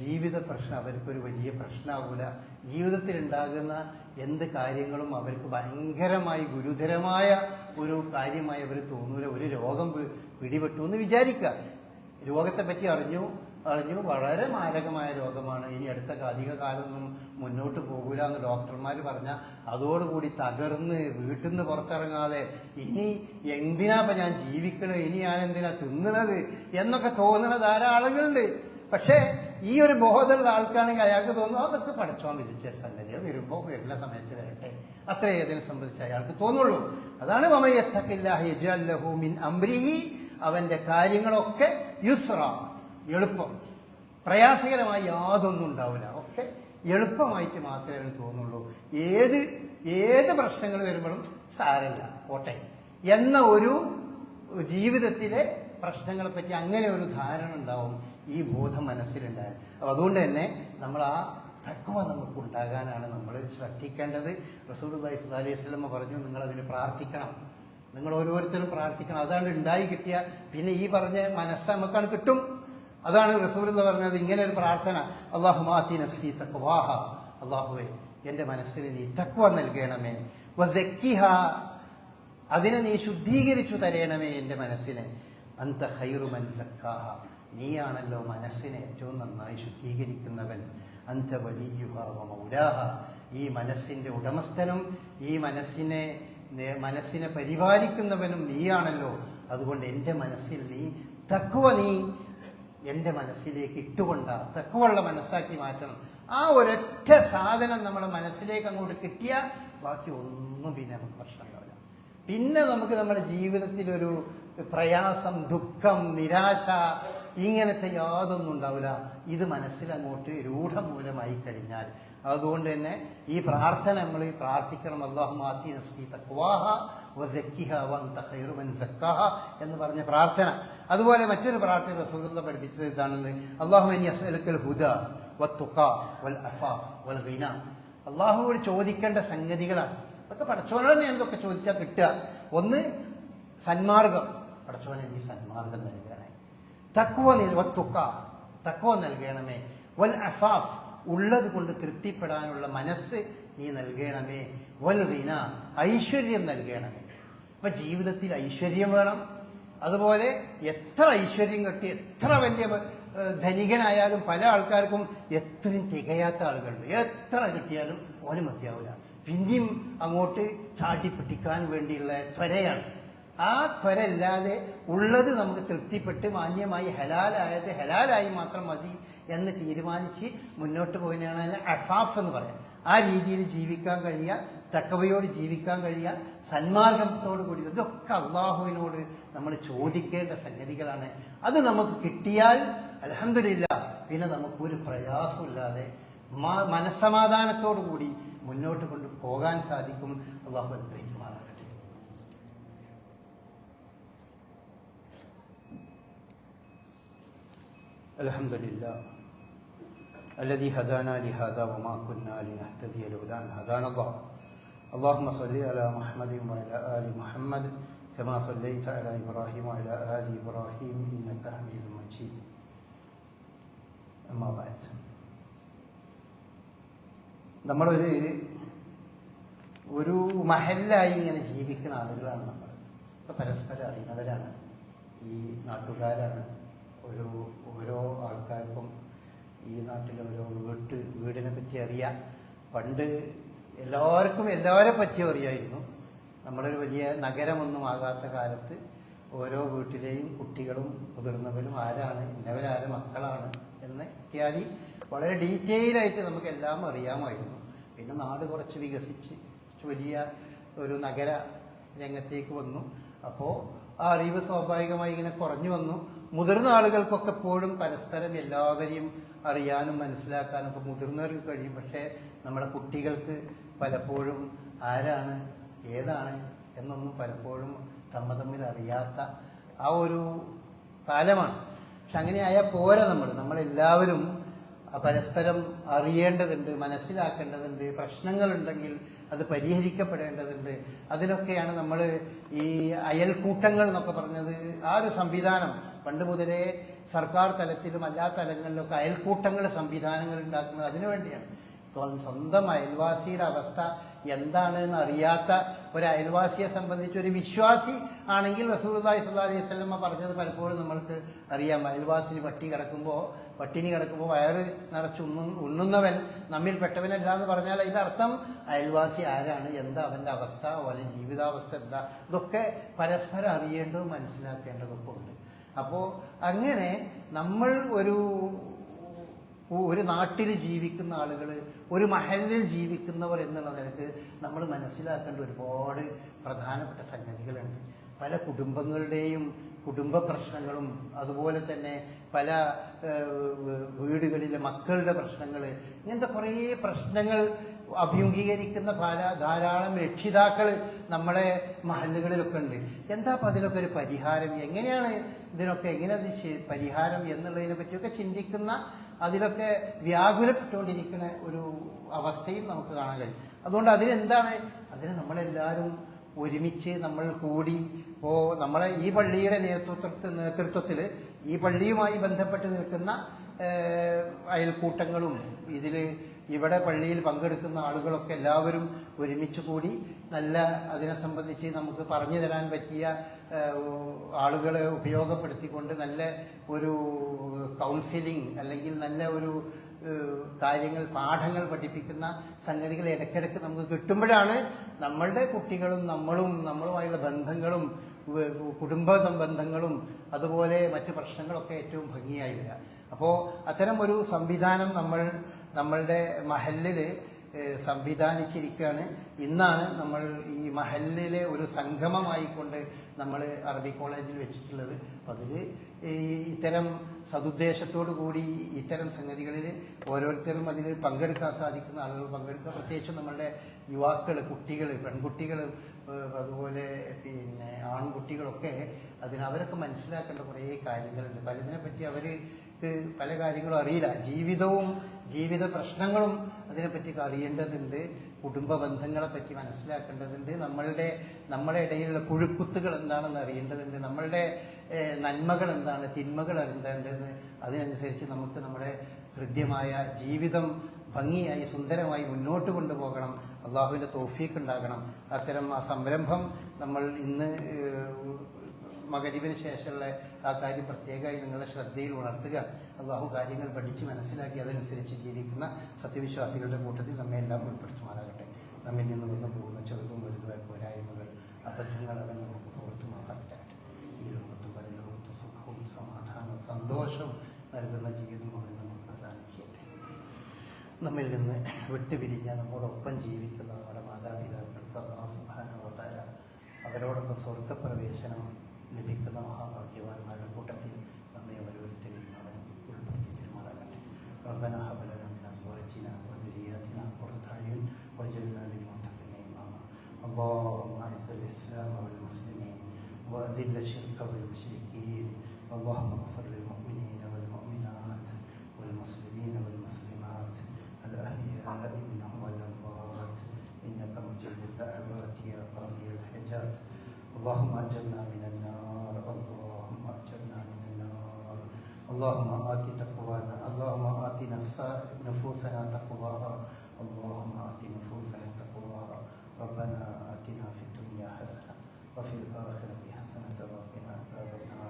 A: ജീവിത പ്രശ്നം അവർക്കൊരു വലിയ പ്രശ്നമാകൂല. ജീവിതത്തിൽ ഉണ്ടാകുന്ന എന്ത് കാര്യങ്ങളും അവർക്ക് ഭയങ്കരമായി ഗുരുതരമായ ഒരു കാര്യമായി അവർ തോന്നൂല. ഒരു രോഗം പിടിപെട്ടു എന്ന് വിചാരിക്കുക, രോഗത്തെ പറ്റി അറിഞ്ഞു വളരെ മാരകമായ രോഗമാണ്, ഇനി അടുത്ത അധിക കാലമൊന്നും മുന്നോട്ട് പോകൂല എന്ന് ഡോക്ടർമാർ പറഞ്ഞാൽ അതോടുകൂടി തകർന്ന് വീട്ടിൽ നിന്ന് പുറത്തിറങ്ങാതെ ഇനി എന്തിനാ ഞാൻ ജീവിക്കണത്, ഇനി ഞാൻ എന്തിനാ തിന്നുന്നത് എന്നൊക്കെ തോന്നുന്ന ധാരാളം ആളുകളുണ്ട്. പക്ഷേ ഈ ഒരു ബോധമുള്ള ആൾക്കാണെങ്കിൽ അയാൾക്ക് തോന്നുന്നു അതൊക്കെ പടച്ചോൻ വിധിച്ച സംഗതി, വരുന്ന സമയത്ത് വരട്ടെ, അത്രേ അതിനെ സംബന്ധിച്ച് അയാൾക്ക് തോന്നുള്ളൂ. അതാണ് വമൻ യത്തഖില്ലാഹ യജ്അൽ ലഹു മിൻ അംരിഹി, അവന്റെ കാര്യങ്ങളൊക്കെ യുസ്റ, എളുപ്പം, പ്രയാസകരമായി യാതൊന്നും ഉണ്ടാവില്ല, ഒക്കെ എളുപ്പമായിട്ട് മാത്രമേ അവന് തോന്നുള്ളൂ. ഏത് പ്രശ്നങ്ങൾ വരുമ്പോഴും സാരല്ല പോട്ടെ എന്ന ജീവിതത്തിലെ പ്രശ്നങ്ങളെ പറ്റി അങ്ങനെ ഒരു ധാരണ ഉണ്ടാവും, ഈ ബോധം മനസ്സിലുണ്ടായാൽ. അപ്പോൾ അതുകൊണ്ട് തന്നെ നമ്മൾ ആ തഖ്വ നമുക്ക് ഉണ്ടാകാനാണ് നമ്മൾ ശ്രദ്ധിക്കേണ്ടത്. റസൂലുള്ളാഹി സ്വല്ലല്ലാഹു അലൈഹി വസല്ലം പറഞ്ഞു, നിങ്ങളതിന് പ്രാർത്ഥിക്കണം, നിങ്ങൾ ഓരോരുത്തരും പ്രാർത്ഥിക്കണം. അതാണ് ഉണ്ടായി കിട്ടിയ പിന്നെ ഈ പറഞ്ഞ മനസ്സ് നമുക്കാണ് കിട്ടും. അതാണ് റസൂലുള്ളാഹി പറഞ്ഞത്, ഇങ്ങനെ ഒരു പ്രാർത്ഥന, അല്ലാഹുമ്മ ആതി നഫ്സി തഖ്വാഹ, അല്ലാഹുവേ എൻ്റെ മനസ്സിന് നീ തഖ്വ നൽകണമേ, വസക്കിഹ, അതിനെ നീ ശുദ്ധീകരിച്ചു തരയണമേ എൻ്റെ മനസ്സിനെ, അന്ത ഖൈറു മൻ സക്കാഹ, നീയാണല്ലോ മനസ്സിനെ ഏറ്റവും നന്നായി ശുദ്ധീകരിക്കുന്നവൻ, അന്ത വലിയുഹ വ മൗലാഹ, ഈ മനസ്സിൻ്റെ ഉടമസ്ഥനും ഈ മനസ്സിനെ പരിപാലിക്കുന്നവനും നീയാണല്ലോ. അതുകൊണ്ട് എൻ്റെ മനസ്സിൽ നീ തഖ്വ നീ എൻ്റെ മനസ്സിലേക്ക് ഇട്ടുകൊണ്ട തഖ്വയുള്ള മനസ്സാക്കി മാറ്റണം. ആ ഒരൊറ്റ സാധനം നമ്മുടെ മനസ്സിലേക്ക് അങ്ങോട്ട് കിട്ടിയാൽ ബാക്കി ഒന്നും പിന്നെ നമുക്ക് പ്രശ്നമുണ്ടാവില്ല. പിന്നെ നമുക്ക് നമ്മുടെ ജീവിതത്തിലൊരു പ്രയാസം, ദുഃഖം, നിരാശ ഇങ്ങനത്തെ യാതൊന്നും ഉണ്ടാവില്ല. ഇത് മനസ്സിലങ്ങോട്ട് രൂഢമൂലമായി കഴിഞ്ഞാൽ. അതുകൊണ്ട് തന്നെ ഈ പ്രാർത്ഥന നമ്മൾ പ്രാർത്ഥിക്കണം, അല്ലാഹുമ്മ ആതി നഫ്സി തഖ്വാഹ വസക്കിഹ വഅൻത ഖൈറു മൻ സക്കാഹ എന്ന് പറഞ്ഞ പ്രാർത്ഥന. അതുപോലെ മറ്റൊരു പ്രാർത്ഥന റസൂലുള്ളാഹി പഠിപ്പിച്ചത് ഇതാണെന്ന്, അല്ലാഹുമ്മ ഇന്നി അസ്അലുക്കൽ ഹുദാ വത്തുഖാ വൽ അഫാഫ് വൽ ഗിന. അല്ലാഹുവോട് ചോദിക്കേണ്ട സംഗതികളാണ് ഇതൊക്കെ. പടച്ചോനോട് തന്നെയാണ് ഇതൊക്കെ ചോദിച്ചാൽ കിട്ടുക. ഒന്ന് സന്മാർഗം, പടച്ചോനെ നീ സന്മാർഗം നൽകണേ. തഖ്വ നൽകണമേ. വൽ അഫാഫ്, ഉള്ളത് കൊണ്ട് തൃപ്തിപ്പെടാനുള്ള മനസ്സ് നീ നൽകണമേ. വൽ ഗിന, ഐശ്വര്യം നൽകണമേ. അപ്പൊ ജീവിതത്തിൽ ഐശ്വര്യം വേണം. അതുപോലെ എത്ര ഐശ്വര്യം കിട്ടി, എത്ര വലിയ ധനികനായാലും പല ആൾക്കാർക്കും എത്രയും തികയാത്ത ആളുകളുണ്ട്. എത്ര കിട്ടിയാലും ഓന് മതിയാവില്ല. പിന്നെയും അങ്ങോട്ട് ചാട്ടിപ്പിടിക്കാൻ വേണ്ടിയുള്ള ത്വരയാണ്. ആ ത്വര ഇല്ലാതെ ഉള്ളത് നമുക്ക് തൃപ്തിപ്പെട്ട് മാന്യമായി ഹലാലായത് ഹലാലായി മാത്രം മതി എന്ന് തീരുമാനിച്ച് മുന്നോട്ട് പോയതിനാണ് അതിന് അഫാഫ് എന്ന് പറയാം. ആ രീതിയിൽ ജീവിക്കാൻ കഴിയുക, തഖ്വയോട് ജീവിക്കാൻ കഴിയുക, സന്മാർഗത്തോട് കൂടി. ഇതൊക്കെ അള്ളാഹുവിനോട് നമ്മൾ ചോദിക്കേണ്ട സംഗതികളാണ്. അത് നമുക്ക് കിട്ടിയാൽ അൽഹംദുലില്ലാഹ് പിന്നെ നമുക്കൊരു പ്രയാസമില്ലാതെ മനസ്സമാധാനത്തോടു കൂടി മുന്നോട്ട് കൊണ്ട് പോകാൻ സാധിക്കും. അള്ളാഹു അനുഗ്രഹിക്കുമാറാകട്ടെ. അൽഹംദുലില്ലാഹ് الذي هدانا لهذا وما كنا لنهتدي لولا أن هدانا الله. اللهم صل على محمد وعلى آل محمد كما صليت على إبراهيم وعلى آل إبراهيم إنك حميد مجيد. أما بعد, ഒരു മഹല്ലായി ഇങ്ങനെ ജീവിക്കുന്ന ആളുകളാണ് നമ്മൾ. ഇപ്പം പരസ്പരം അറിയുന്നവരാണ്, ഈ നാട്ടുകാരാണ്. ഓരോ ആൾക്കാർക്കും ഈ നാട്ടിലെ ഓരോ വീടിനെ പറ്റി അറിയാം. പണ്ട് എല്ലാവർക്കും എല്ലാവരെ പറ്റിയും അറിയായിരുന്നു. നമ്മളൊരു വലിയ നഗരമൊന്നും ആകാത്ത കാലത്ത് ഓരോ വീട്ടിലെയും കുട്ടികളും മുതിർന്നവരും ആരാണ്, ഇന്നവരാരെ മക്കളാണ് എന്ന് ഇത്യാദി വളരെ ഡീറ്റെയിലായിട്ട് നമുക്കെല്ലാം അറിയാമായിരുന്നു. പിന്നെ നാട് കുറച്ച് വികസിച്ച് വലിയ ഒരു നഗര രംഗത്തേക്ക് വന്നു. അപ്പോൾ ആ അറിവ് സ്വാഭാവികമായി ഇങ്ങനെ കുറഞ്ഞു വന്നു. മുതിർന്ന ആളുകൾക്കൊക്കെ എപ്പോഴും പരസ്പരം എല്ലാവരെയും അറിയാനും മനസ്സിലാക്കാനും ഒക്കെ മുതിർന്നവർക്ക് കഴിയും. പക്ഷേ നമ്മുടെ കുട്ടികൾക്ക് പലപ്പോഴും ആരാണ് ഏതാണ് എന്നൊന്നും പലപ്പോഴും തമ്മിൽ അറിയാത്ത ആ ഒരു കാലമാണ്. പക്ഷെ അങ്ങനെ ആയാൽ പോരാ. നമ്മളെല്ലാവരും പരസ്പരം അറിയേണ്ടതുണ്ട്, മനസ്സിലാക്കേണ്ടതുണ്ട്. പ്രശ്നങ്ങളുണ്ടെങ്കിൽ അത് പരിഹരിക്കപ്പെടേണ്ടതുണ്ട്. അതിനൊക്കെയാണ് നമ്മൾ ഈ അയൽക്കൂട്ടങ്ങൾ എന്നൊക്കെ പറഞ്ഞത്. ആ ഒരു സംവിധാനം പണ്ട് മുതലേ സർക്കാർ തലത്തിലും എല്ലാ തലങ്ങളിലൊക്കെ അയൽക്കൂട്ടങ്ങൾ സംവിധാനങ്ങൾ ഉണ്ടാക്കുന്നത് അതിനു വേണ്ടിയാണ്. സ്വന്തം അയൽവാസിയുടെ അവസ്ഥ എന്താണെന്ന് അറിയാത്ത ഒരു അയൽവാസിയെ സംബന്ധിച്ച് ഒരു വിശ്വാസി ആണെങ്കിൽ റസൂലുള്ളാഹി സ്വല്ലല്ലാഹു അലൈഹി വസല്ലം പറഞ്ഞത് പലപ്പോഴും നമ്മൾക്ക് അറിയാം. അയൽവാസിന് പട്ടിണി കിടക്കുമ്പോൾ വയറ് നിറച്ച് ഉണ്ണുന്നവൻ നമ്മിൽ പെട്ടവനല്ല എന്ന് പറഞ്ഞാൽ അതിൻ്റെ അർത്ഥം അയൽവാസി ആരാണ്, എന്താ അവൻ്റെ അവസ്ഥ, അല്ലെങ്കിൽ ജീവിതാവസ്ഥ എന്താ, ഇതൊക്കെ പരസ്പരം അറിയേണ്ടതും മനസ്സിലാക്കേണ്ടതൊക്കെ ഉണ്ട്. അപ്പോൾ അങ്ങനെ നമ്മൾ ഒരു നാട്ടിൽ ജീവിക്കുന്ന ആളുകൾ, ഒരു മഹല്ലിൽ ജീവിക്കുന്നവർ എന്നുള്ള നിലക്ക് നമ്മൾ മനസ്സിലാക്കേണ്ട ഒരുപാട് പ്രധാനപ്പെട്ട സംഗതികളുണ്ട്. പല കുടുംബങ്ങളുടെയും കുടുംബ പ്രശ്നങ്ങളും അതുപോലെ തന്നെ പല വീടുകളിലെ മക്കളുടെ പ്രശ്നങ്ങൾ, ഇങ്ങനത്തെ കുറേ പ്രശ്നങ്ങൾ അഭിമുഖീകരിക്കുന്ന ധാരാളം രക്ഷിതാക്കൾ നമ്മളെ മഹല്ലുകളിലൊക്കെ ഉണ്ട്. എന്താ അപ്പം അതിലൊക്കെ ഒരു പരിഹാരം, എങ്ങനെയാണ് എങ്ങനെ പരിഹാരം എന്നുള്ളതിനെ പറ്റിയൊക്കെ ചിന്തിക്കുന്ന, അതിലൊക്കെ വ്യാകുലപ്പെട്ടുകൊണ്ടിരിക്കുന്ന ഒരു അവസ്ഥയും നമുക്ക് കാണാൻ കഴിയും. അതുകൊണ്ട് അതിന് നമ്മളെല്ലാവരും ഒരുമിച്ച് നമ്മൾ കൂടി, ഇപ്പോൾ നമ്മളെ ഈ പള്ളിയുടെ നേതൃത്വത്തിൽ ഈ പള്ളിയുമായി ബന്ധപ്പെട്ട് നിൽക്കുന്ന അയൽക്കൂട്ടങ്ങളും ഇവിടെ പള്ളിയിൽ പങ്കെടുക്കുന്ന ആളുകളൊക്കെ എല്ലാവരും ഒരുമിച്ച് കൂടി അതിനെ സംബന്ധിച്ച് നമുക്ക് പറഞ്ഞു തരാൻ പറ്റിയ ആളുകളെ ഉപയോഗപ്പെടുത്തിക്കൊണ്ട് നല്ല ഒരു കൗൺസിലിംഗ് അല്ലെങ്കിൽ നല്ല ഒരു കാര്യങ്ങൾ, പാഠങ്ങൾ പഠിപ്പിക്കുന്ന സംഗതികൾ ഇടയ്ക്കിടയ്ക്ക് നമുക്ക് കിട്ടുമ്പോഴാണ് നമ്മളുടെ കുട്ടികളും നമ്മളുമായുള്ള ബന്ധങ്ങളും കുടുംബ ബന്ധങ്ങളും അതുപോലെ മറ്റു പ്രശ്നങ്ങളൊക്കെ ഏറ്റവും ഭംഗിയായി വരിക. അപ്പോൾ അത്തരം ഒരു സംവിധാനം നമ്മളുടെ മഹല്ലിൽ സംവിധാനിച്ചിരിക്കുകയാണ്. ഇന്നാണ് നമ്മൾ ഈ മഹല്ലിലെ ഒരു സംഗമമായിക്കൊണ്ട് നമ്മൾ അറബി കോളേജിൽ വെച്ചിട്ടുള്ളത്. അപ്പം അതിൽ ഇത്തരം സതുദ്ദേശത്തോടു കൂടി ഇത്തരം സംഗതികളിൽ ഓരോരുത്തരും അതിൽ പങ്കെടുക്കാൻ സാധിക്കുന്ന ആളുകൾ പങ്കെടുക്കുക. പ്രത്യേകിച്ചും നമ്മളുടെ യുവാക്കൾ, കുട്ടികൾ, പെൺകുട്ടികൾ, അതുപോലെ പിന്നെ ആൺകുട്ടികളൊക്കെ അവരൊക്കെ മനസ്സിലാക്കേണ്ട കുറേ കാര്യങ്ങളുണ്ട്. പലതിനെപ്പറ്റി അവർക്ക് പല കാര്യങ്ങളും അറിയില്ല. ജീവിത പ്രശ്നങ്ങളും അതിനെപ്പറ്റിയൊക്കെ അറിയേണ്ടതുണ്ട്. കുടുംബ ബന്ധങ്ങളെ പറ്റി മനസ്സിലാക്കേണ്ടതുണ്ട്. നമ്മളെ ഇടയിലുള്ള പുഴുക്കുത്തുകൾ എന്താണെന്ന് അറിയേണ്ടതുണ്ട്. നമ്മളുടെ നന്മകൾ എന്താണ്, തിന്മകൾ അറിയേണ്ടതെന്ന്, അതിനനുസരിച്ച് നമുക്ക് നമ്മുടെ ഹൃദ്യമായ ജീവിതം ഭംഗിയായി സുന്ദരമായി മുന്നോട്ട് കൊണ്ടുപോകണം. അള്ളാഹുവിൻ്റെ തൗഫീഖ് ഉണ്ടാകണം. അത്തരം ആ സംരംഭം നമ്മൾ ഇന്ന് മഗ്‌രിബിന് ശേഷമുള്ള ആ കാര്യം പ്രത്യേകമായി നിങ്ങളുടെ ശ്രദ്ധയിൽ ഉണർത്തുക. അള്ളാഹു കാര്യങ്ങൾ പഠിച്ച് മനസ്സിലാക്കി അതനുസരിച്ച് ജീവിക്കുന്ന സത്യവിശ്വാസികളുടെ കൂട്ടത്തിൽ നമ്മെ എല്ലാം ഉൾപ്പെടുത്തുമാറാകട്ടെ. നമ്മിൽ നിന്ന് വന്നു പോകുന്ന ചെറുതും വലുതുമായ പോരായ്മകൾ, അബദ്ധങ്ങൾ അവൻ നമുക്ക് പുറത്തുമാകാത്തട്ടെ. ഈ ലോകത്തും പരലോകത്തും സുഖവും സമാധാനവും സന്തോഷവും നൽകുന്ന ജീവിതം അവൻ നമുക്ക് പ്രദാനം ചെയ്യട്ടെ. നമ്മിൽ നിന്ന് വിട്ടുപിരിഞ്ഞ നമ്മോടൊപ്പം ജീവിക്കുന്ന നമ്മുടെ മാതാപിതാക്കൾക്ക് അല്ലാഹു സുബ്ഹാനഹു വ തആല അവരോടൊപ്പം സ്വർഗപ്രവേശനം ലഭിക്കുന്ന മഹാഭാഗ്യവാന്മാരുടെ കൂട്ടത്തിൽ നമ്മെ ഓരോരുത്തരെയും അവൻ ഉൾപ്പെടുത്തി തിരുമാറാകട്ടെ. റബ്ബനാ ഹബ് ലനാ മിൻ അസ്വാജിനാ വദുരിയാതിനാ ഖുർറത അയ്യുൻ വജഅൽനാ ലിൽമുത്തഖീന ഇമാമാ. اللهم أعز الإسلام والمسلمين وأذل الشرك والمشركين. اللهم اغفر للمؤمنين والمؤمنات والمسلمين والمسلمات الأحياء منهم والأموات إنك مجيب الدعوات يا قاضي الحاجات. اللهم أجرنا من النار، اللهم أجرنا من النار. اللهم آت تقوانا، اللهم آت نفوسنا تقواها، اللهم آت نفوسنا تقواها. ربنا آتنا في الدنيا حسنة وفي الآخرة حسنة وقنا عذاب النار.